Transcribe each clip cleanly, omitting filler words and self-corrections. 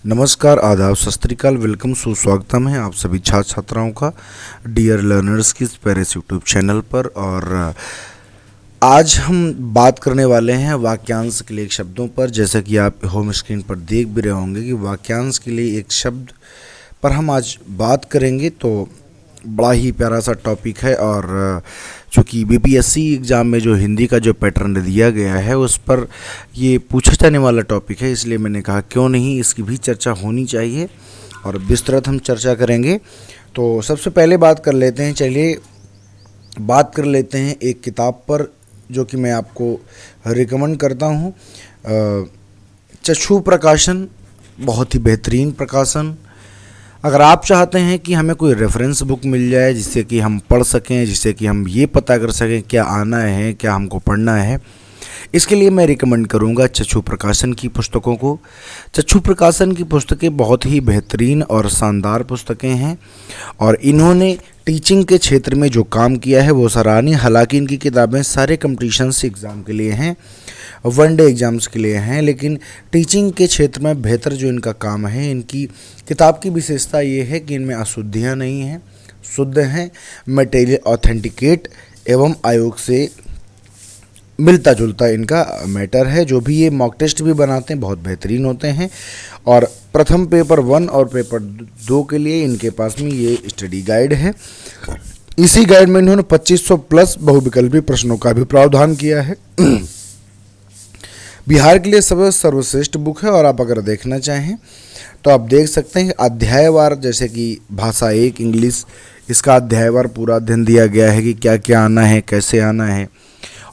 नमस्कार, आदाब, सत श्री अकाल, वेलकम, सुस्वागतम है आप सभी छात्र छात्राओं का डियर लर्नर्स की पेरिस यूट्यूब चैनल पर। और आज हम बात करने वाले हैं वाक्यांश के लिए एक शब्दों पर। जैसा कि आप होम स्क्रीन पर देख भी रहे होंगे कि वाक्यांश के लिए एक शब्द पर हम आज बात करेंगे। तो बड़ा ही प्यारा सा टॉपिक है और चूँकि बीपीएससी एग्ज़ाम में जो हिंदी का जो पैटर्न दिया गया है उस पर ये पूछा जाने वाला टॉपिक है, इसलिए मैंने कहा क्यों नहीं इसकी भी चर्चा होनी चाहिए और विस्तृत हम चर्चा करेंगे। तो सबसे पहले बात कर लेते हैं, चलिए बात कर लेते हैं एक किताब पर जो कि मैं आपको रिकमेंड करता हूँ। चक्षु प्रकाशन, बहुत ही बेहतरीन प्रकाशन। अगर आप चाहते हैं कि हमें कोई रेफरेंस बुक मिल जाए जिससे कि हम पढ़ सकें, जिससे कि हम ये पता कर सकें क्या आना है, क्या हमको पढ़ना है, इसके लिए मैं रिकमेंड करूंगा चक्षु प्रकाशन की पुस्तकों को। चक्षु प्रकाशन की पुस्तकें बहुत ही बेहतरीन और शानदार पुस्तकें हैं और इन्होंने टीचिंग के क्षेत्र में जो काम किया है वो सराहनीय। हालांकि इनकी किताबें सारे कॉम्पिटिशन्स एग्ज़ाम के लिए हैं, वनडे एग्ज़ाम्स के लिए हैं, लेकिन टीचिंग के क्षेत्र में बेहतर जो इनका काम है, इनकी किताब की विशेषता ये है कि इनमें अशुद्धियाँ नहीं हैं, शुद्ध हैं, मटेरियल ऑथेंटिकेट एवं आयोग से मिलता जुलता इनका मैटर है। जो भी ये मॉक टेस्ट भी बनाते हैं बहुत बेहतरीन होते हैं और प्रथम पेपर 1 और पेपर 2 के लिए इनके पास में ये स्टडी गाइड है। इसी गाइड में इन्होंने 2500 प्लस बहुविकल्पी प्रश्नों का भी प्रावधान किया है। बिहार के लिए सर्वश्रेष्ठ बुक है और आप अगर देखना चाहें तो आप देख सकते हैं अध्यायवार, जैसे कि भाषा 1 इंग्लिश, इसका अध्यायवार पूरा अध्ययन दिया गया है कि क्या क्या आना है, कैसे आना है।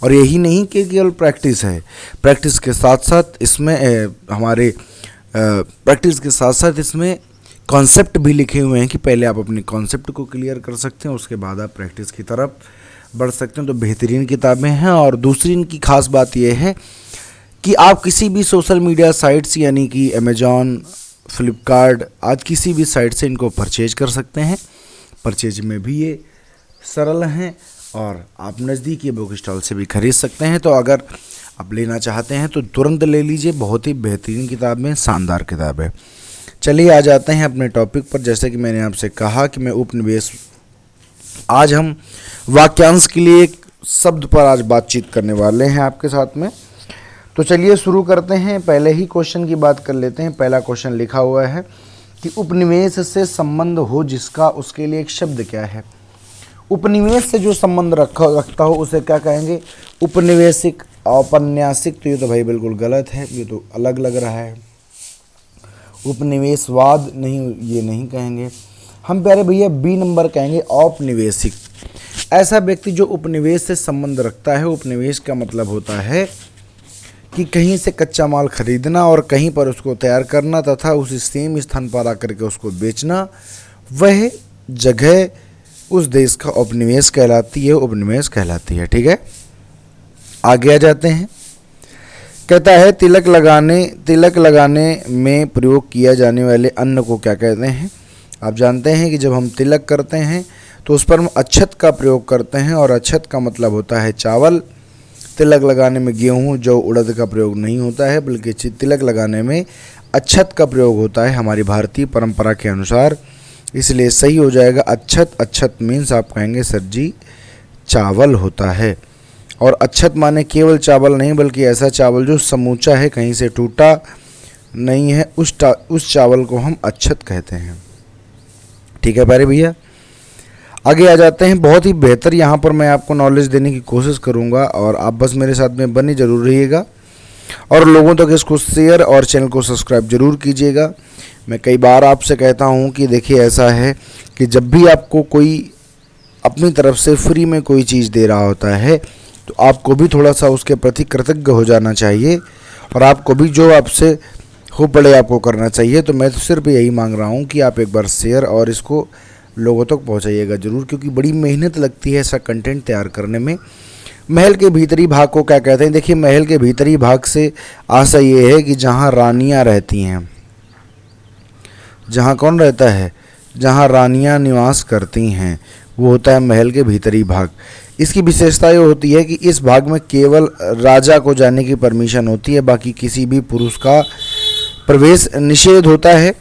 और यही नहीं कि केवल प्रैक्टिस है, प्रैक्टिस के साथ साथ इसमें कॉन्सेप्ट भी लिखे हुए हैं कि पहले आप अपने कॉन्सेप्ट को क्लियर कर सकते हैं, उसके बाद आप प्रैक्टिस की तरफ बढ़ सकते हैं। तो बेहतरीन किताबें हैं। और दूसरी इनकी खास बात यह है कि आप किसी भी सोशल मीडिया साइट्स यानी कि अमेजॉन, फ्लिपकार्ट आज किसी भी साइट से इनको परचेज कर सकते हैं। परचेज में भी ये सरल हैं और आप नज़दीकी बुक स्टॉल से भी खरीद सकते हैं। तो अगर आप लेना चाहते हैं तो तुरंत ले लीजिए, बहुत ही बेहतरीन किताब है, शानदार किताब है। चलिए आ जाते हैं अपने टॉपिक पर। जैसे कि मैंने आपसे कहा कि मैं उपनिवेश, आज हम वाक्यांश के लिए एक शब्द पर आज बातचीत करने वाले हैं आपके साथ में। तो चलिए शुरू करते हैं, पहले ही क्वेश्चन की बात कर लेते हैं। पहला क्वेश्चन लिखा हुआ है कि उपनिवेश से संबंध हो जिसका, उसके लिए एक शब्द क्या है। उपनिवेश से जो संबंध रखता हो उसे क्या कहेंगे, उपनिवेशिक, औपन्यासिक। तो ये तो भाई बिल्कुल गलत है, ये तो अलग लग रहा है। उपनिवेशवाद नहीं, ये नहीं कहेंगे हम प्यारे भैया, बी नंबर कहेंगे औपनिवेशिक। ऐसा व्यक्ति जो उपनिवेश से संबंध रखता है, उपनिवेश का मतलब होता है कि कहीं से कच्चा माल खरीदना और कहीं पर उसको तैयार करना तथा उसी सेम स्थान पर आकर के उसको बेचना, वह जगह उस देश का उपनिवेश कहलाती है, उपनिवेश कहलाती है। ठीक है, आगे आ जाते हैं। कहता है तिलक लगाने में प्रयोग किया जाने वाले अन्न को क्या कहते हैं। आप जानते हैं कि जब हम तिलक करते हैं तो उस पर हम अक्षत का प्रयोग करते हैं और अक्षत का मतलब होता है चावल। तिलक लगाने में गेहूँ, जौ, उड़द का प्रयोग नहीं होता है, बल्कि तिलक लगाने में अक्षत का प्रयोग होता है हमारी भारतीय परंपरा के अनुसार। इसलिए सही हो जाएगा अक्षत। अक्षत मीन्स आप कहेंगे सर जी चावल होता है। और अक्षत माने केवल चावल नहीं, बल्कि ऐसा चावल जो समूचा है, कहीं से टूटा नहीं है, उस चावल को हम अक्षत कहते हैं। ठीक है प्यारे भैया, आगे आ जाते हैं। बहुत ही बेहतर यहाँ पर मैं आपको नॉलेज देने की कोशिश करूँगा और आप बस मेरे साथ में बने जरूर रहिएगा और लोगों तक इसको शेयर और चैनल को सब्सक्राइब जरूर कीजिएगा। मैं कई बार आपसे कहता हूँ कि देखिए ऐसा है कि जब भी आपको कोई अपनी तरफ से फ्री में कोई चीज़ दे रहा होता है तो आपको भी थोड़ा सा उसके प्रति कृतज्ञ हो जाना चाहिए और आपको भी जो आपसे हो पड़े आपको करना चाहिए। तो मैं तो सिर्फ यही मांग रहा हूँ कि आप एक बार शेयर और इसको लोगों तक पहुँचाइएगा ज़रूर, क्योंकि बड़ी मेहनत लगती है ऐसा कंटेंट तैयार करने में। महल के भीतरी भाग को क्या कहते हैं। देखिए महल के भीतरी भाग से आशा ये है कि जहाँ रानियाँ रहती हैं, जहाँ कौन रहता है, जहाँ रानियाँ निवास करती हैं, वो होता है महल के भीतरी भाग। इसकी विशेषता ये होती है कि इस भाग में केवल राजा को जाने की परमिशन होती है, बाकी किसी भी पुरुष का प्रवेश निषेध होता है,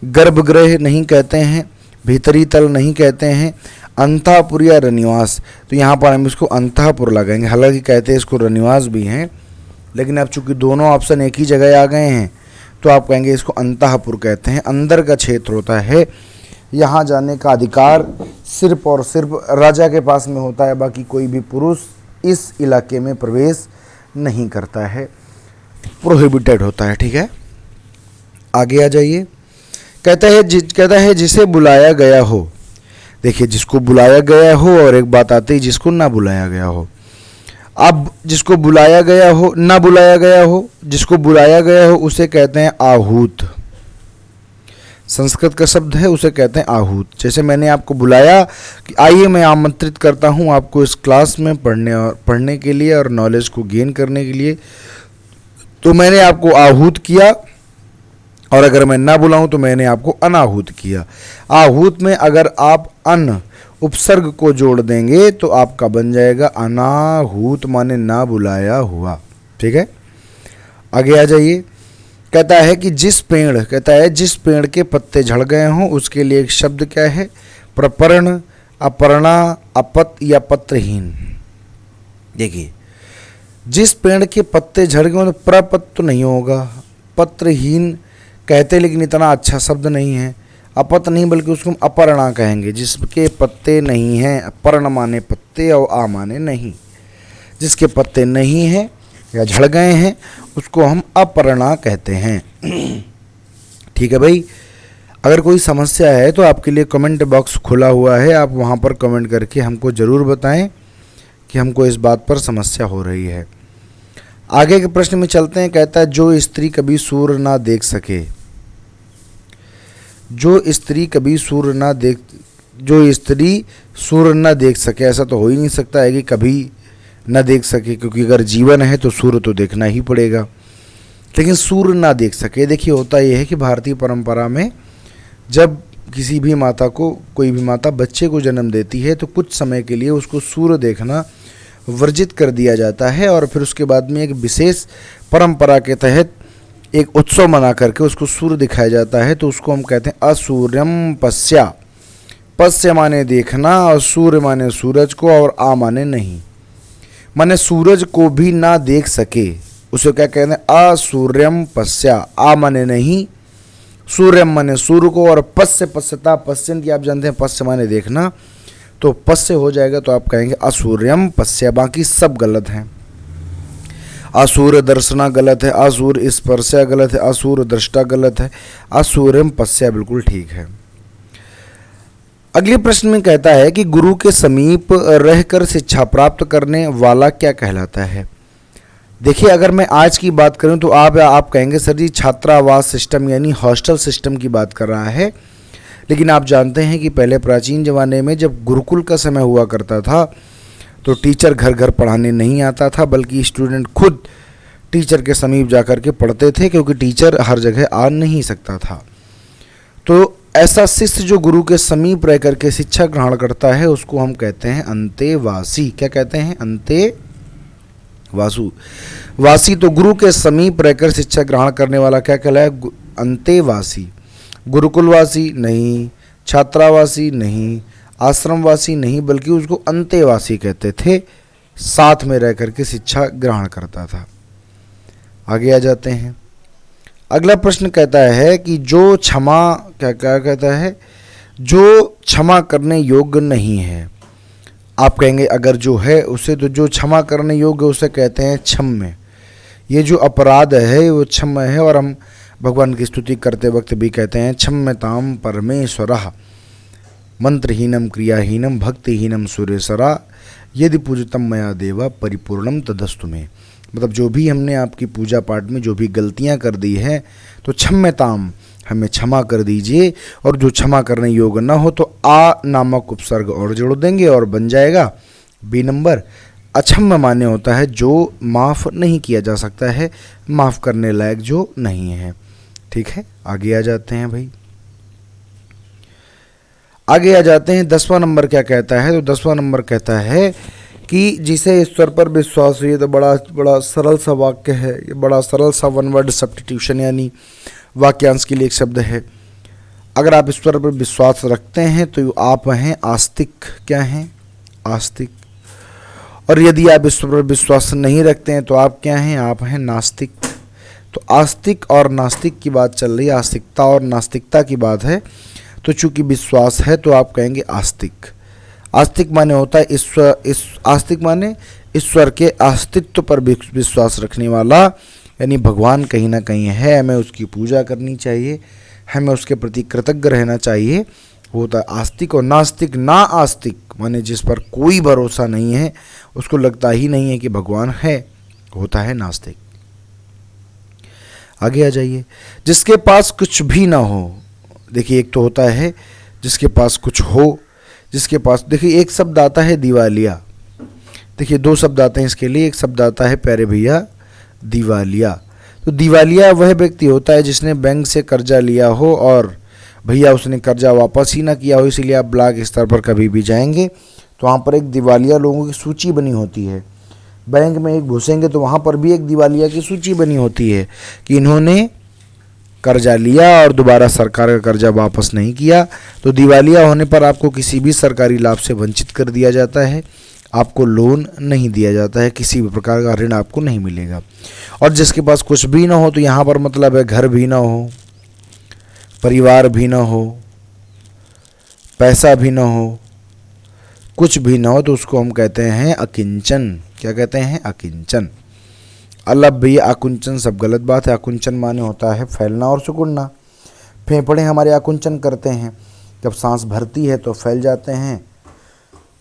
गर्भगृह नहीं कहते हैं, भीतरी तल नहीं कहते हैं, अंतःपुर या रनिवास। तो यहाँ पर हम इसको अंतःपुर लगाएंगे, हालांकि कहते हैं इसको रनिवास भी हैं, लेकिन अब चूंकि दोनों ऑप्शन एक ही जगह आ गए हैं तो आप कहेंगे इसको अंतःपुर कहते हैं। अंदर का क्षेत्र होता है, यहाँ जाने का अधिकार सिर्फ और सिर्फ राजा के पास में होता है, बाकी कोई भी पुरुष इस इलाके में प्रवेश नहीं करता है, प्रोहिबिटेड होता है। ठीक है, आगे आ जाइए। कहता है जिसे बुलाया गया हो। देखिए, जिसको बुलाया गया हो और एक बात आती है जिसको ना बुलाया गया हो। अब जिसको बुलाया गया हो, ना बुलाया गया हो, जिसको बुलाया गया हो उसे कहते हैं आहूत। संस्कृत का शब्द है, उसे कहते हैं आहूत। जैसे मैंने आपको बुलाया कि आइए मैं आमंत्रित करता हूँ आपको इस क्लास में पढ़ने के लिए और नॉलेज को गेन करने के लिए, तो मैंने आपको आहूत किया। और अगर मैं ना बुलाऊं तो मैंने आपको अनाहूत किया। आहूत में अगर आप अन उपसर्ग को जोड़ देंगे तो आपका बन जाएगा अनाहूत, माने ना बुलाया हुआ। ठीक है, आगे आ जाइए। कहता है जिस पेड़ के पत्ते झड़ गए हों उसके लिए एक शब्द क्या है? प्रपर्ण, अपर्णा, अपत या पत्रहीन। देखिए, जिस पेड़ के पत्ते झड़ गए तो प्रपत तो नहीं होगा, पत्रहीन कहते लेकिन इतना अच्छा शब्द नहीं है। अपत नहीं बल्कि उसको हम अपर्णा कहेंगे, जिसके पत्ते नहीं हैं। अपर्ण माने पत्ते और आ माने नहीं। जिसके पत्ते नहीं हैं या झड़ गए हैं उसको हम अपर्णा कहते हैं। ठीक है भाई, अगर कोई समस्या है तो आपके लिए कमेंट बॉक्स खुला हुआ है, आप वहाँ पर कमेंट करके हमको ज़रूर बताएं कि हमको इस बात पर समस्या हो रही है। आगे के प्रश्न में चलते हैं। कहता है जो स्त्री कभी सूर्य ना देख सके। जो स्त्री सूर्य ना देख सके, ऐसा तो हो ही नहीं सकता है कि कभी ना देख सके, क्योंकि अगर जीवन है तो सूर्य तो देखना ही पड़ेगा। लेकिन सूर्य ना देख सके, देखिए होता यह है कि भारतीय परंपरा में जब किसी भी माता को, कोई भी माता बच्चे को जन्म देती है तो कुछ समय के लिए उसको सूर्य देखना वर्जित कर दिया जाता है और फिर उसके बाद में एक विशेष परंपरा के तहत एक उत्सव मना करके उसको सूर्य दिखाया जाता है। तो उसको हम कहते हैं असूर्यम पश्या। पश्य माने देखना और सूर्य माने सूरज को और आ माने नहीं, माने सूरज को भी ना देख सके, उसे क्या कहते हैं? असूर्यम पश्या। आ माने नहीं, सूर्यम माने सूर्य को, और पश्य पश्यता पश्यंती आप जानते हैं पश्य माने देखना, तो पश्य हो जाएगा तो आप कहेंगे असूर्यम पश्य। बाकी सब गलत हैं। असूर्य दर्शना गलत है, असूर्य स्पर्शा गलत है, असूर्य दृष्टा गलत है, असूर्यम पश्य बिल्कुल ठीक है। अगले प्रश्न में कहता है कि गुरु के समीप रहकर शिक्षा प्राप्त करने वाला क्या कहलाता है। देखिए, अगर मैं आज की बात करूं तो आप कहेंगे सर जी छात्रावास सिस्टम यानी हॉस्टल सिस्टम की बात कर रहा है। लेकिन आप जानते हैं कि पहले प्राचीन ज़माने में जब गुरुकुल का समय हुआ करता था तो टीचर घर घर पढ़ाने नहीं आता था, बल्कि स्टूडेंट खुद टीचर के समीप जाकर के पढ़ते थे, क्योंकि टीचर हर जगह आ नहीं सकता था। तो ऐसा शिष्य जो गुरु के समीप रह करके शिक्षा ग्रहण करता है उसको हम कहते हैं अंतेवासी। क्या कहते हैं? वासी। तो गुरु के समीप रहकर शिक्षा ग्रहण करने वाला क्या कहलाए? अंतेवासी। गुरुकुलवासी नहीं, छात्रावासी नहीं, आश्रमवासी नहीं, बल्कि उसको अंतेवासी कहते थे, साथ में रह करके शिक्षा ग्रहण करता था। आगे आ जाते हैं। अगला प्रश्न कहता है कि जो क्षमा क्या कहता है? जो क्षमा करने योग्य नहीं है। आप कहेंगे अगर जो है उसे, तो जो क्षमा करने योग्य उसे कहते हैं क्षम्य। ये जो अपराध है वो क्षम्य है, और हम भगवान की स्तुति करते वक्त भी कहते हैं क्षम्यताम परमेश्वरः मंत्रहीनम क्रियाहीनम भक्तिहीनम सुरेश्वरा यदि पूजितम मया देवा परिपूर्णम तदस्तु में। मतलब जो भी हमने आपकी पूजा पाठ में जो भी गलतियां कर दी है तो क्षम्यताम, हमें क्षमा कर दीजिए। और जो क्षमा करने योग्य न हो तो आ नामक उपसर्ग और जोड़ देंगे और बन जाएगा बी नंबर। अक्षम्य माने होता है जो माफ़ नहीं किया जा सकता है, माफ़ करने लायक जो नहीं है। ठीक है, आगे आ जाते हैं भाई। आगे आ जाते हैं। 10वां नंबर क्या कहता है? तो 10वां नंबर कहता है कि जिसे ईश्वर पर विश्वास हो। ये तो बड़ा सरल सा वाक्य है, ये बड़ा सरल सा वन वर्ड सब्स्टिट्यूशन, यानी वाक्यांश के लिए एक शब्द है। अगर आप ईश्वर पर विश्वास रखते हैं तो आप हैं आस्तिक। क्या हैं? आस्तिक। और यदि आप ईश्वर पर विश्वास नहीं रखते हैं तो आप क्या हैं? आप हैं नास्तिक। तो आस्तिक और नास्तिक की बात चल रही है, आस्तिकता और नास्तिकता की बात है। तो चूंकि विश्वास है तो आप कहेंगे आस्तिक। आस्तिक माने होता है आस्तिक माने ईश्वर के अस्तित्व पर विश्वास रखने वाला, यानी भगवान कहीं ना कहीं है, हमें उसकी पूजा करनी चाहिए, हमें उसके प्रति कृतज्ञ रहना चाहिए, होता है आस्तिक। और नास्तिक, ना आस्तिक माने जिस पर कोई भरोसा नहीं है, उसको लगता ही नहीं है कि भगवान है, होता है नास्तिक। आगे आ जाइए। जिसके पास कुछ भी ना हो, देखिए एक तो होता है जिसके पास कुछ हो, जिसके पास, देखिए एक शब्द आता है दिवालिया। देखिए दो शब्द आते हैं इसके लिए। एक शब्द आता है प्यारे भैया दिवालिया। तो दिवालिया वह व्यक्ति होता है जिसने बैंक से कर्जा लिया हो और भैया उसने कर्जा वापस ही ना किया हो, इसीलिए आप ब्लॉक स्तर पर कभी भी जाएंगे तो वहाँ पर एक दिवालिया लोगों की सूची बनी होती है। बैंक में एक घुसेंगे तो वहाँ पर भी एक दिवालिया की सूची बनी होती है कि इन्होंने कर्जा लिया और दोबारा सरकार का कर्जा वापस नहीं किया। तो दिवालिया होने पर आपको किसी भी सरकारी लाभ से वंचित कर दिया जाता है, आपको लोन नहीं दिया जाता है, किसी भी प्रकार का ऋण आपको नहीं मिलेगा। और जिसके पास कुछ भी ना हो, तो यहाँ पर मतलब है घर भी ना हो, परिवार भी ना हो, पैसा भी ना हो, कुछ भी ना हो, तो उसको हम कहते हैं अकिंचन। क्या कहते हैं? अकिंचन। अलब भैया आकुंचन सब गलत बात है। आकुंचन माने होता है फैलना और सिकुड़ना। फेफड़े हमारे आकुंचन करते हैं, जब सांस भरती है तो फैल जाते हैं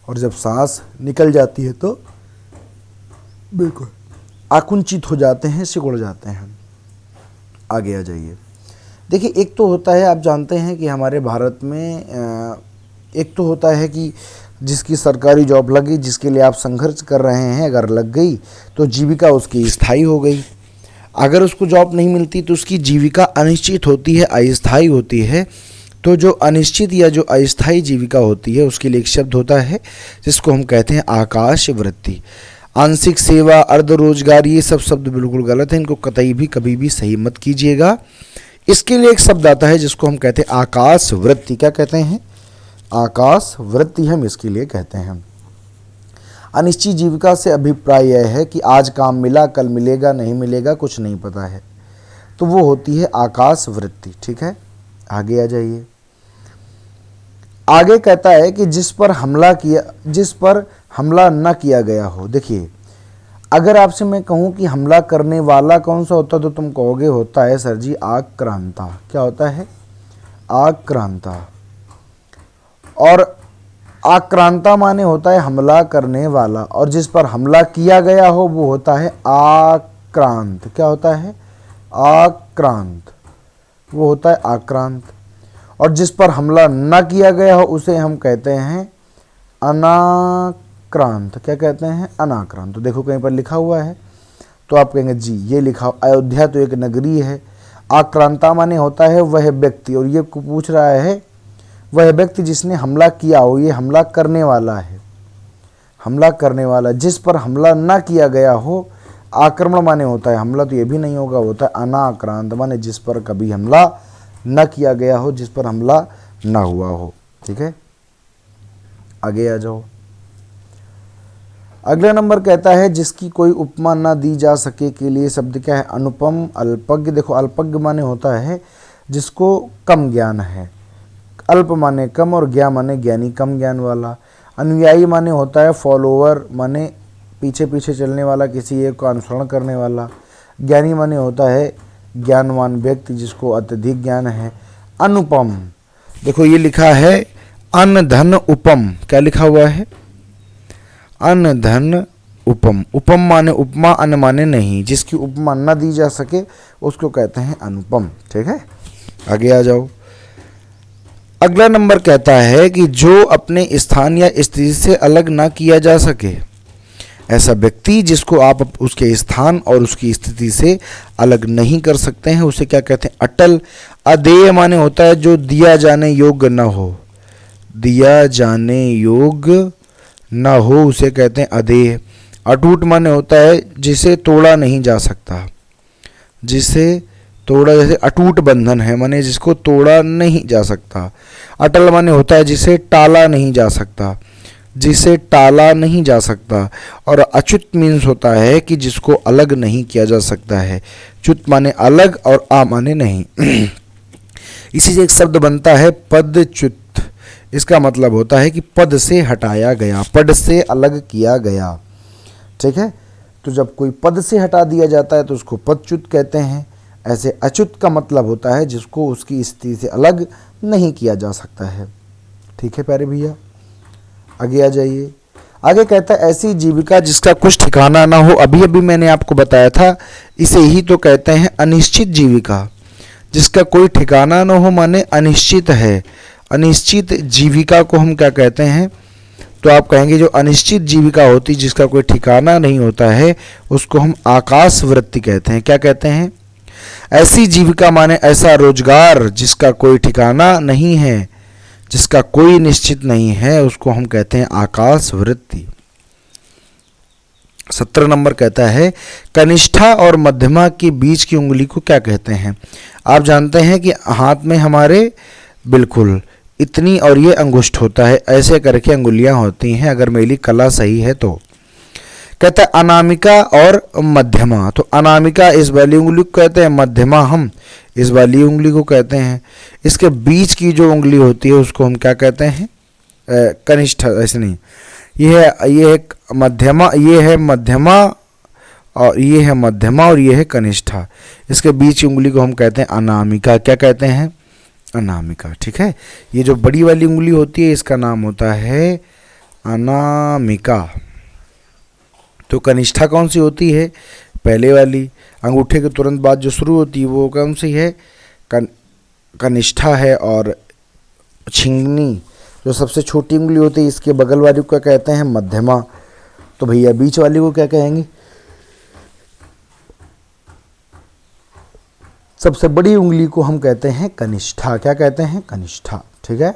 और जब सांस निकल जाती है तो बिल्कुल आकुंचित हो जाते हैं, सिकुड़ जाते हैं। आगे आ जाइए। देखिए एक तो होता है, आप जानते हैं कि हमारे भारत में एक तो होता है कि जिसकी सरकारी जॉब लगी, जिसके लिए आप संघर्ष कर रहे हैं, अगर लग गई तो जीविका उसकी स्थायी हो गई। अगर उसको जॉब नहीं मिलती तो उसकी जीविका अनिश्चित होती है, अस्थायी होती है। तो जो अनिश्चित या जो अस्थायी जीविका होती है उसके लिए एक शब्द होता है जिसको हम कहते हैं आकाश वृत्ति। आंशिक सेवा, अर्ध रोजगार, ये सब शब्द बिल्कुल गलत है, इनको कतई भी कभी भी सही मत कीजिएगा। इसके लिए एक शब्द आता है जिसको हम कहते हैं आकाश वृत्ति। क्या कहते हैं? आकाश वृत्ति हम इसके लिए कहते हैं। अनिश्चित जीविका से अभिप्राय यह है कि आज काम मिला, कल मिलेगा नहीं मिलेगा कुछ नहीं पता है, तो वो होती है आकाश वृत्ति। ठीक है, आगे आ जाइए। आगे कहता है कि जिस पर हमला न किया गया हो। देखिए अगर आपसे मैं कहूं कि हमला करने वाला कौन सा होता तो तुम कहोगे होता है सर जी आक्रांता। क्या होता है? आक्रांता। और आक्रांता माने होता है हमला करने वाला, और जिस पर हमला किया गया हो वो होता है आक्रांत। क्या होता है? आक्रांत, वो होता है आक्रांत। और जिस पर हमला न किया गया हो उसे हम कहते हैं अनाक्रांत। क्या कहते हैं? अनाक्रांत। तो देखो कहीं पर लिखा हुआ है तो आप कहेंगे जी ये लिखा, अयोध्या तो एक नगरी है। आक्रांता माने होता है वह व्यक्ति, और ये पूछ रहा है वह व्यक्ति जिसने हमला किया हो, ये हमला करने वाला है, हमला करने वाला। जिस पर हमला न किया गया हो, आक्रमण माने होता है हमला, तो ये भी नहीं होगा, होता है अनाक्रांत माने जिस पर कभी हमला न किया गया हो, जिस पर हमला न हुआ हो। ठीक है, आगे आ जाओ। अगला नंबर कहता है जिसकी कोई उपमा न दी जा सके के लिए शब्द क्या है? अनुपम, अल्पज्ञ। देखो अल्पज्ञ माने होता है जिसको कम ज्ञान है, अल्प माने कम और ज्ञान माने ज्ञानी, कम ज्ञान वाला। अनुयायी माने होता है फॉलोअर, माने पीछे पीछे चलने वाला, किसी एक को अनुसरण करने वाला। ज्ञानी माने होता है ज्ञानवान व्यक्ति जिसको अत्यधिक ज्ञान है। अनुपम, देखो ये लिखा है अन धन उपम। क्या लिखा हुआ है? अन धन उपम। उपम माने उपमा, अन माने नहीं, जिसकी उपमा न दी जा सके उसको कहते हैं अनुपम। ठीक है, आगे आ जाओ। अगला नंबर कहता है कि जो अपने स्थान या स्थिति से अलग ना किया जा सके, ऐसा व्यक्ति जिसको आप उसके स्थान और उसकी स्थिति से अलग नहीं कर सकते हैं उसे क्या कहते हैं? अटल। अदेय माने होता है जो दिया जाने योग्य न हो, दिया जाने योग्य न हो उसे कहते हैं अदेय। अटूट माने होता है जिसे तोड़ा नहीं जा सकता, जिसे तोड़ा जैसे अटूट बंधन है, माने जिसको तोड़ा नहीं जा सकता। अटल माने होता है जिसे टाला नहीं जा सकता, जिसे टाला नहीं जा सकता। और अच्युत मीन्स होता है कि जिसको अलग नहीं किया जा सकता है। च्युत माने अलग और आ माने नहीं। इसी से एक शब्द बनता है पदच्युत। इसका मतलब होता है कि पद से हटाया गया, पद से अलग किया गया। ठीक है, तो जब कोई पद से हटा दिया जाता है तो उसको पदच्युत कहते हैं। ऐसे अच्युत का मतलब होता है जिसको उसकी स्थिति से अलग नहीं किया जा सकता है। ठीक है प्यारे भैया, आगे आ जाइए। आगे कहता है ऐसी जीविका जिसका कुछ ठिकाना ना हो। अभी अभी मैंने आपको बताया था, इसे ही तो कहते हैं अनिश्चित जीविका। जिसका कोई ठिकाना ना हो माने अनिश्चित है। अनिश्चित जीविका को हम क्या कहते हैं? तो आप कहेंगे जो अनिश्चित जीविका होती, जिसका कोई ठिकाना नहीं होता है, उसको हम आकाश वृत्ति कहते हैं। क्या कहते हैं? ऐसी जीविका माने ऐसा रोजगार जिसका कोई ठिकाना नहीं है, जिसका कोई निश्चित नहीं है, उसको हम कहते हैं आकाश वृत्ति। 17 नंबर कहता है कनिष्ठा और मध्यमा के बीच की उंगली को क्या कहते हैं? आप जानते हैं कि हाथ में हमारे बिल्कुल इतनी और ये अंगुष्ठ होता है, ऐसे करके अंगुलियां होती हैं, अगर मेरी कला सही है तो। कहता है अनामिका और मध्यमा। तो अनामिका इस वाली उंगली को कहते हैं, मध्यमा हम इस वाली उंगली को कहते हैं। इसके बीच की जो उंगली होती है उसको हम क्या कहते हैं? कनिष्ठ। ऐसे नहीं, ये है मध्यमा, ये है मध्यमा और ये है मध्यमा और ये है कनिष्ठा। इसके बीच की उंगली को हम कहते हैं अनामिका। क्या कहते हैं? अनामिका। ठीक है, ये जो बड़ी वाली उंगली होती है इसका नाम होता है अनामिका। तो कनिष्ठा कौन सी होती है? पहले वाली, अंगूठे के तुरंत बाद जो शुरू होती है वो कौन सी है? कनिष्ठा है। और छिंगनी जो सबसे छोटी उंगली होती है, इसके बगल वाली को क्या कहते हैं? मध्यमा। तो भैया बीच वाली को क्या कहेंगे? सबसे बड़ी उंगली को हम कहते हैं कनिष्ठा। क्या कहते हैं? कनिष्ठा। ठीक है,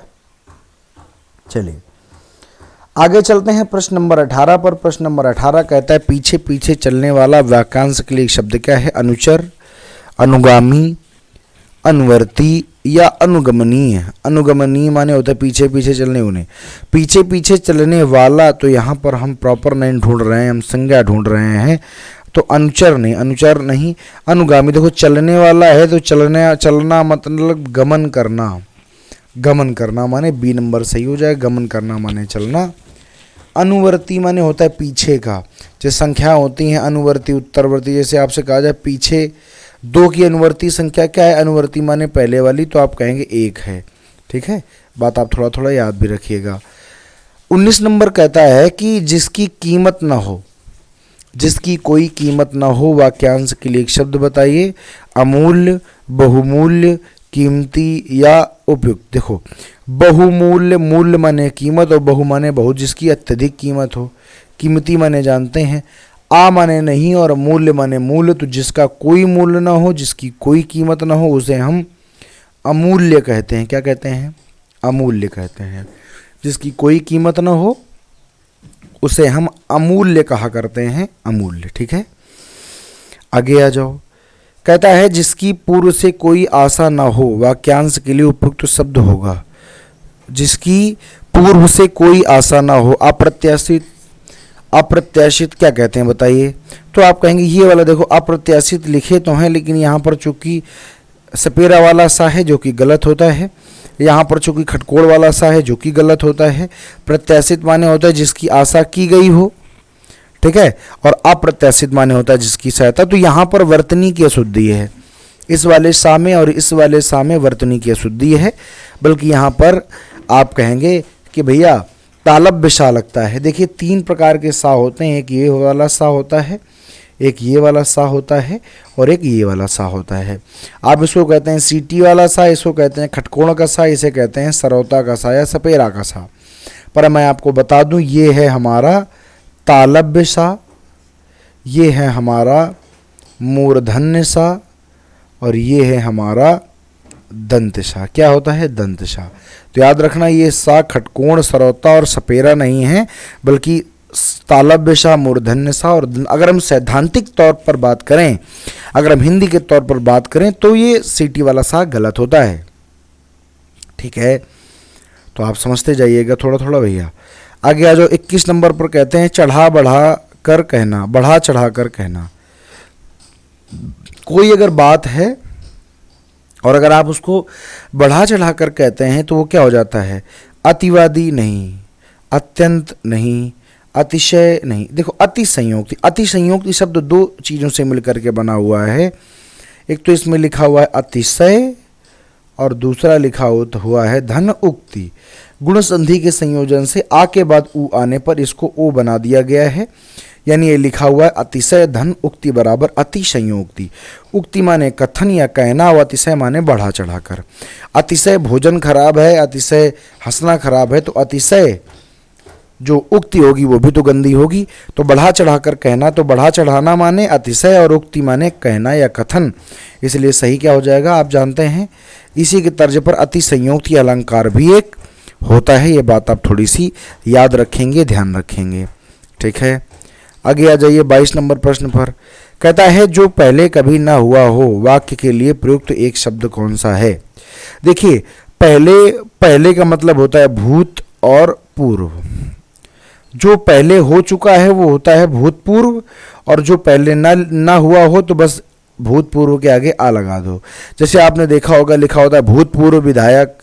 चलिए आगे चलते हैं प्रश्न नंबर 18 पर। प्रश्न नंबर 18 कहता है पीछे पीछे चलने वाला वाक्यांश के लिए एक शब्द क्या है? अनुचर, अनुगामी, अनुवर्ती या अनुगमनीय। अनुगमनीय माने होता है पीछे पीछे चलने उन्हें। पीछे पीछे चलने वाला, तो यहाँ पर हम प्रॉपर नहीं ढूंढ रहे हैं, हम संज्ञा ढूंढ रहे हैं। तो अनुचर नहीं, अनुचर नहीं, अनुगामी। देखो चलने वाला है तो चलना मतलब गमन करना। गमन करना माने बी नंबर सही हो जाए। गमन करना माने चलना। अनुवर्ती माने होता है पीछे का। जैसे संख्या होती हैं अनुवर्ती, उत्तरवर्ती। जैसे आपसे कहा जाए पीछे 2 की अनुवर्ती संख्या क्या है? अनुवर्ती माने पहले वाली, तो आप कहेंगे 1 है। ठीक है, बात आप थोड़ा थोड़ा याद भी रखिएगा। 19 नंबर कहता है कि जिसकी कीमत ना हो, जिसकी कोई कीमत ना हो, वाक्यांश के लिए एक शब्द बताइए। अमूल्य, बहुमूल्य, कीमती या उपयुक्त। देखो बहुमूल्य, मूल्य माने कीमत और बहु माने बहुत, जिसकी अत्यधिक कीमत हो। कीमती माने जानते हैं, आ माने नहीं और मूल्य माने मूल्य। तो जिसका कोई मूल्य ना हो, जिसकी कोई कीमत ना हो, उसे हम अमूल्य कहते हैं। क्या कहते हैं? अमूल्य कहते हैं। जिसकी कोई कीमत ना हो उसे हम अमूल्य कहा करते हैं, अमूल्य। ठीक है, आगे आ जाओ। कहता है जिसकी पूर्व से कोई आशा ना हो, वाक्यांश के लिए उपयुक्त शब्द होगा। जिसकी पूर्व से कोई आशा ना हो, अप्रत्याशित। अप्रत्याशित क्या कहते हैं बताइए? तो आप कहेंगे ये वाला देखो अप्रत्याशित लिखे तो हैं, लेकिन यहाँ पर चूंकि सपेरा वाला सा है जो कि गलत होता है, यहाँ पर चूंकि खटकोड़ वाला सा है जो कि गलत होता है। प्रत्याशित माने होता है जिसकी आशा की गई हो। ठीक है, और अप्रत्याशित माने होता है जिसकी सहायता। तो यहाँ पर वर्तनी की अशुद्धि है, इस वाले सा में और इस वाले सा में वर्तनी की अशुद्धि है। बल्कि यहाँ पर आप कहेंगे कि भैया तालब्य सा लगता है। देखिए 3 प्रकार के सा होते हैं, एक ये वाला सा होता है, एक ये वाला सा होता है और एक ये वाला सा होता है। आप इसको कहते हैं सीटी वाला सा, इसको कहते हैं खटकोण का सा, इसे कहते हैं सरौता का सा या सपेरा का सा। पर मैं आपको बता दूं ये है हमारा तालब्य सा, ये है हमारा मूर्धन्य सा और ये है हमारा दंत सा। क्या होता है? दंत सा। तो याद रखना ये सा खटकोण, सरौता और सपेरा नहीं है, बल्कि तालव्य सा, मूर्धन्य सा और अगर हम सैद्धांतिक तौर पर बात करें, अगर हम हिंदी के तौर पर बात करें तो ये सीटी वाला सा गलत होता है। ठीक है, तो आप समझते जाइएगा थोड़ा थोड़ा भैया। आगे आ जाओ, 21 नंबर पर कहते हैं चढ़ा बढ़ा कर कहना, बढ़ा चढ़ा कर कहना। कोई अगर बात है और अगर आप उसको बढ़ा चढ़ा कर कहते हैं तो वो क्या हो जाता है? अतिवादी नहीं, अत्यंत नहीं, अतिशय नहीं। देखो अति संयोक्ति, अति संयोक्ति शब्द दो चीज़ों से मिलकर के बना हुआ है। एक तो इसमें लिखा हुआ है अतिशय और दूसरा लिखा हुआ है धन उक्ति। गुण संधि के संयोजन से आ के बाद उ आने पर इसको ओ बना दिया गया है, यानी ये लिखा हुआ है अतिशय धन उक्ति बराबर अति संयोक्ति। उक्ति माने कथन या कहना और अतिशय माने बढ़ा चढ़ाकर। अतिशय भोजन खराब है, अतिशय हंसना खराब है, तो अतिशय जो उक्ति होगी वो भी तो गंदी होगी। तो बढ़ा चढ़ाकर कहना, तो बढ़ा चढ़ाना माने अतिशय और उक्ति माने कहना या कथन, इसलिए सही क्या हो जाएगा आप जानते हैं। इसी के तर्ज पर अति संयोक्ति अलंकार भी एक होता है, ये बात आप थोड़ी सी याद रखेंगे, ध्यान रखेंगे। ठीक है, आगे आ जाइए 22 नंबर प्रश्न पर। कहता है जो पहले कभी ना हुआ हो वाक्य के लिए प्रयुक्त एक शब्द कौन सा है? देखिए पहले का मतलब होता है भूत और पूर्व। जो पहले हो चुका है वो होता है भूतपूर्व, और जो पहले ना हुआ हो तो बस भूतपूर्व के आगे आ लगा दो। जैसे आपने देखा होगा लिखा होता है भूतपूर्व विधायक,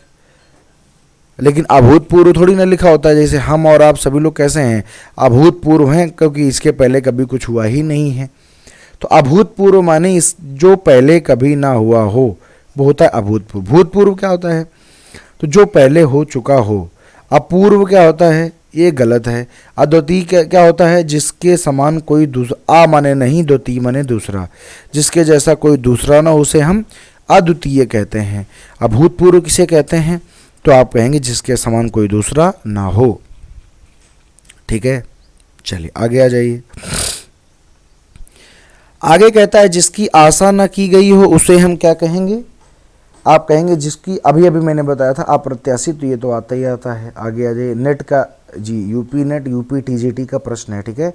लेकिन अभूतपूर्व थोड़ी ना लिखा होता है। जैसे हम और आप सभी लोग कैसे हैं? अभूतपूर्व हैं, क्योंकि इसके पहले कभी कुछ हुआ ही नहीं है। तो अभूतपूर्व माने इस जो पहले कभी ना हुआ हो वो होता है अभूतपूर्व। भूतपूर्व क्या होता है? तो जो पहले हो चुका हो। अपूर्व क्या होता है? ये गलत है। अद्वितीय क्या होता है? जिसके समान कोई दूसरा, आ माने नहीं, द्वितीय माने दूसरा, जिसके जैसा कोई दूसरा ना उसे हम अद्वितीय कहते हैं। अभूतपूर्व किसे कहते हैं? तो आप कहेंगे जिसके समान कोई दूसरा ना हो। ठीक है, चलिए आगे आ जाइए। आगे कहता है जिसकी आशा न की गई हो उसे हम क्या कहेंगे? आप कहेंगे जिसकी, अभी मैंने बताया था अप्रत्याशित, तो ये तो आता ही आता है। आगे आ जाइए, नेट का जी यूपी नेट यूपी टीजीटी का प्रश्न है। ठीक है,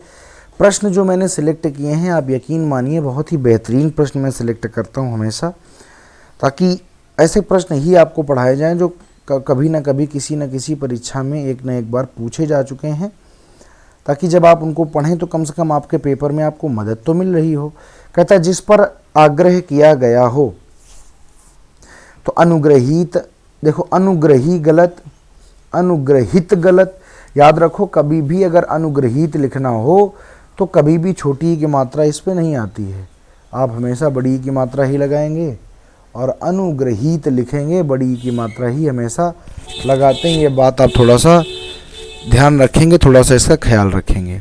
प्रश्न जो मैंने सिलेक्ट किए हैं आप यकीन मानिए बहुत ही बेहतरीन प्रश्न मैं सिलेक्ट करता हूँ हमेशा, ताकि ऐसे प्रश्न ही आपको पढ़ाए जाएं जो कभी ना कभी किसी न किसी परीक्षा में एक न एक बार पूछे जा चुके हैं, ताकि जब आप उनको पढ़ें तो कम से कम आपके पेपर में आपको मदद तो मिल रही हो। कहता है जिस पर आग्रह किया गया हो, तो अनुग्रहित, देखो अनुग्रही गलत, अनुग्रहित गलत। याद रखो कभी भी अगर अनुग्रहित लिखना हो तो कभी भी छोटी की मात्रा इस पे नहीं आती है, आप हमेशा बड़ी की मात्रा ही लगाएंगे, और अनुग्रहित लिखेंगे बड़ी की मात्रा ही हमेशा लगाते हैं। ये बात आप थोड़ा सा ध्यान रखेंगे, थोड़ा सा इसका ख्याल रखेंगे।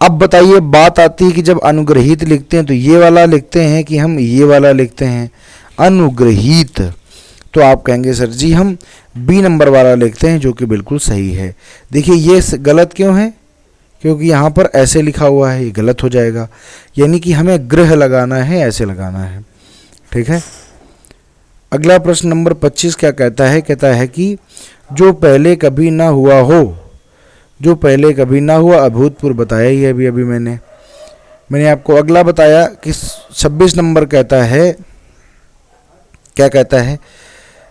अब बताइए बात आती है कि जब अनुग्रहित लिखते हैं तो ये वाला लिखते हैं कि हम ये वाला लिखते हैं अनुग्रहित, तो आप कहेंगे सर जी हम बी नंबर वाला लिखते हैं, जो कि बिल्कुल सही है। देखिए ये गलत क्यों है? क्योंकि यहाँ पर ऐसे लिखा हुआ है, ये गलत हो जाएगा, यानी कि हमें गृह लगाना है, ऐसे लगाना है। ठीक है, अगला प्रश्न नंबर 25 क्या कहता है? कहता है कि जो पहले कभी ना हुआ हो, जो पहले कभी ना हुआ, अभूतपूर्व बताया ही है अभी मैंने आपको। अगला बताया कि 26 नंबर कहता है, क्या कहता है?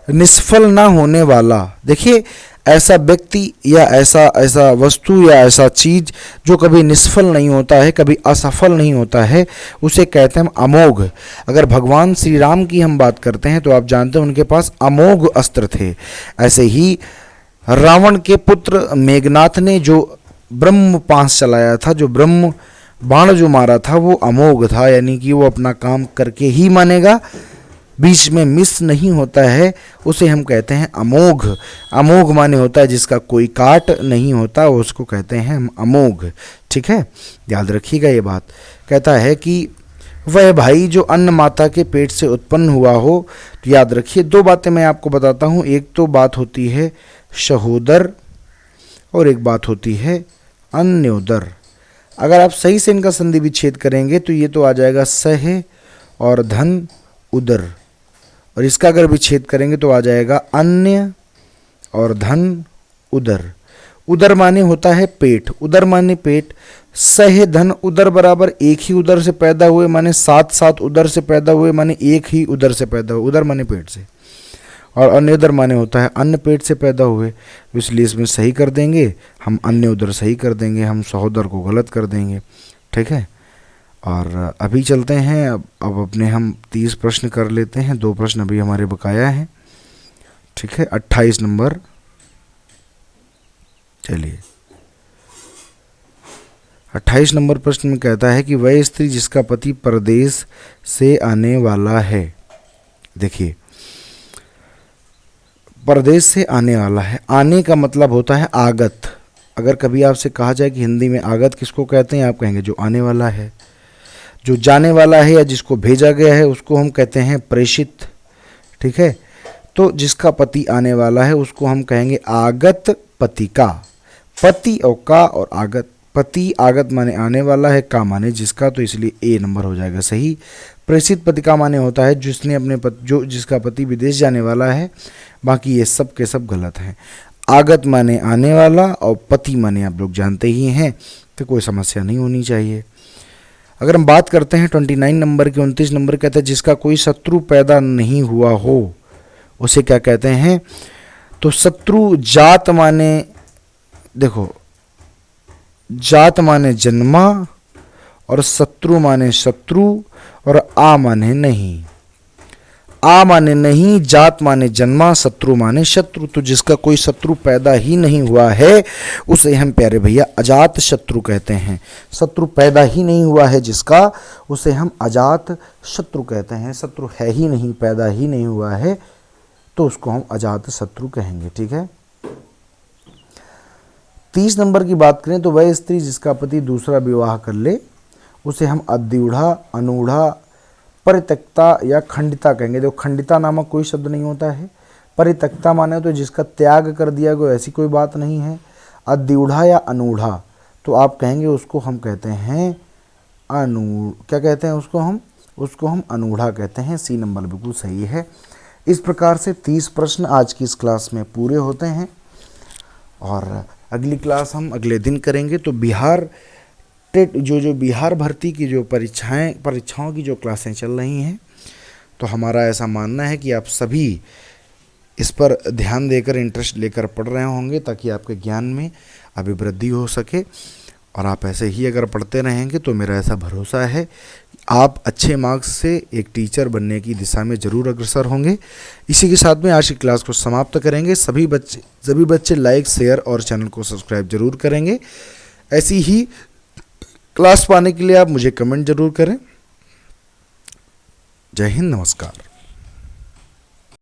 निष्फल ना होने वाला। देखिए ऐसा व्यक्ति या ऐसा वस्तु या ऐसा चीज जो कभी निष्फल नहीं होता है, कभी असफल नहीं होता है, उसे कहते हैं अमोघ। अगर भगवान श्री राम की हम बात करते हैं तो आप जानते हैं उनके पास अमोघ अस्त्र थे। ऐसे ही रावण के पुत्र मेघनाथ ने जो ब्रह्म पास चलाया था, जो ब्रह्म बाण जो मारा था, वो अमोघ था, यानी कि वो अपना काम करके ही मानेगा, बीच में मिस नहीं होता है, उसे हम कहते हैं अमोघ। अमोघ माने होता है जिसका कोई काट नहीं होता, उसको कहते हैं हम अमोघ। ठीक है, याद रखिएगा ये बात। कहता है कि वह भाई जो अन्न माता के पेट से उत्पन्न हुआ हो, तो याद रखिए दो बातें मैं आपको बताता हूँ। एक तो बात होती है सहोदर और एक बात होती है अन्योदर। अगर आप सही से इनका संधि विच्छेद करेंगे तो ये तो आ जाएगा सह और धन उदर, और इसका अगर विच्छेद करेंगे तो आ जाएगा अन्य और धन उदर। उदर माने होता है पेट, उदर माने पेट। सह धन उदर बराबर एक ही उदर से पैदा हुए, माने सात सात उदर से पैदा हुए, माने एक ही उदर से पैदा हुए, उदर माने पेट से। और अन्य उदर माने होता है अन्न पेट से पैदा हुए, इसलिए इसमें सही कर देंगे हम, अन्य उदर सही कर देंगे हम, सहोदर को गलत कर देंगे। ठीक है, और अभी चलते हैं, अब अपने हम 30 प्रश्न कर लेते हैं, 2 प्रश्न अभी हमारे बकाया हैं। ठीक है, 28 नंबर, चलिए 28 नंबर प्रश्न में कहता है कि वह स्त्री जिसका पति परदेश से आने वाला है। देखिए, परदेश से आने वाला है, आने का मतलब होता है आगत। अगर कभी आपसे कहा जाए कि हिंदी में आगत किसको कहते हैं, आप कहेंगे जो आने वाला है। जो जाने वाला है या जिसको भेजा गया है उसको हम कहते हैं प्रेषित। ठीक है, तो जिसका पति आने वाला है उसको हम कहेंगे आगत पति का। पति और का और आगत, पति आगत माने आने वाला है, का माने जिसका, तो इसलिए ए नंबर हो जाएगा सही। प्रेषित पति का माने होता है जिसने अपने जो जिसका पति विदेश जाने वाला है। बाकी ये सब के सब गलत हैं। आगत माने आने वाला और पति माने आप लोग जानते ही हैं, तो कोई समस्या नहीं होनी चाहिए। अगर हम बात करते हैं 29 नंबर के, 29 नंबर कहते हैं जिसका कोई शत्रु पैदा नहीं हुआ हो उसे क्या कहते हैं। तो शत्रु जात माने, देखो जात माने जन्मा और शत्रु माने शत्रु और आ माने नहीं। आ माने नहीं, जात माने जन्मा, शत्रु माने शत्रु। तो जिसका कोई शत्रु पैदा ही नहीं हुआ है उसे हम प्यारे भैया अजात शत्रु कहते हैं। शत्रु पैदा ही नहीं हुआ है जिसका, उसे हम अजात शत्रु कहते हैं। शत्रु है ही नहीं, पैदा ही नहीं हुआ है, तो उसको हम अजात शत्रु कहेंगे। ठीक है, 30 नंबर की बात करें तो वह स्त्री जिसका पति दूसरा विवाह कर ले उसे हम अद्यूढ़ा, अनूढ़ा, परित्यक्ता या खंडिता कहेंगे। देखो, खंडिता नामक कोई शब्द नहीं होता है। परित्यक्ता माने तो जिसका त्याग कर दिया गया, ऐसी कोई बात नहीं है। अद्यूढ़ा या अनूढ़ा तो आप कहेंगे उसको हम कहते हैं क्या कहते हैं उसको हम अनूढ़ा कहते हैं। सी नंबर बिल्कुल सही है। इस प्रकार से 30 प्रश्न आज की इस क्लास में पूरे होते हैं और अगली क्लास हम अगले दिन करेंगे। तो बिहार टेट जो बिहार भर्ती की जो परीक्षाओं की जो क्लासें चल रही हैं, तो हमारा ऐसा मानना है कि आप सभी इस पर ध्यान देकर, इंटरेस्ट लेकर पढ़ रहे होंगे ताकि आपके ज्ञान में अभिवृद्धि हो सके। और आप ऐसे ही अगर पढ़ते रहेंगे तो मेरा ऐसा भरोसा है आप अच्छे मार्क्स से एक टीचर बनने की दिशा में ज़रूर अग्रसर होंगे। इसी के साथ में आज की क्लास को समाप्त करेंगे। सभी बच्चे लाइक, शेयर और चैनल को सब्सक्राइब जरूर करेंगे। ऐसी ही क्लास पाने के लिए आप मुझे कमेंट जरूर करें। जय हिंद, नमस्कार।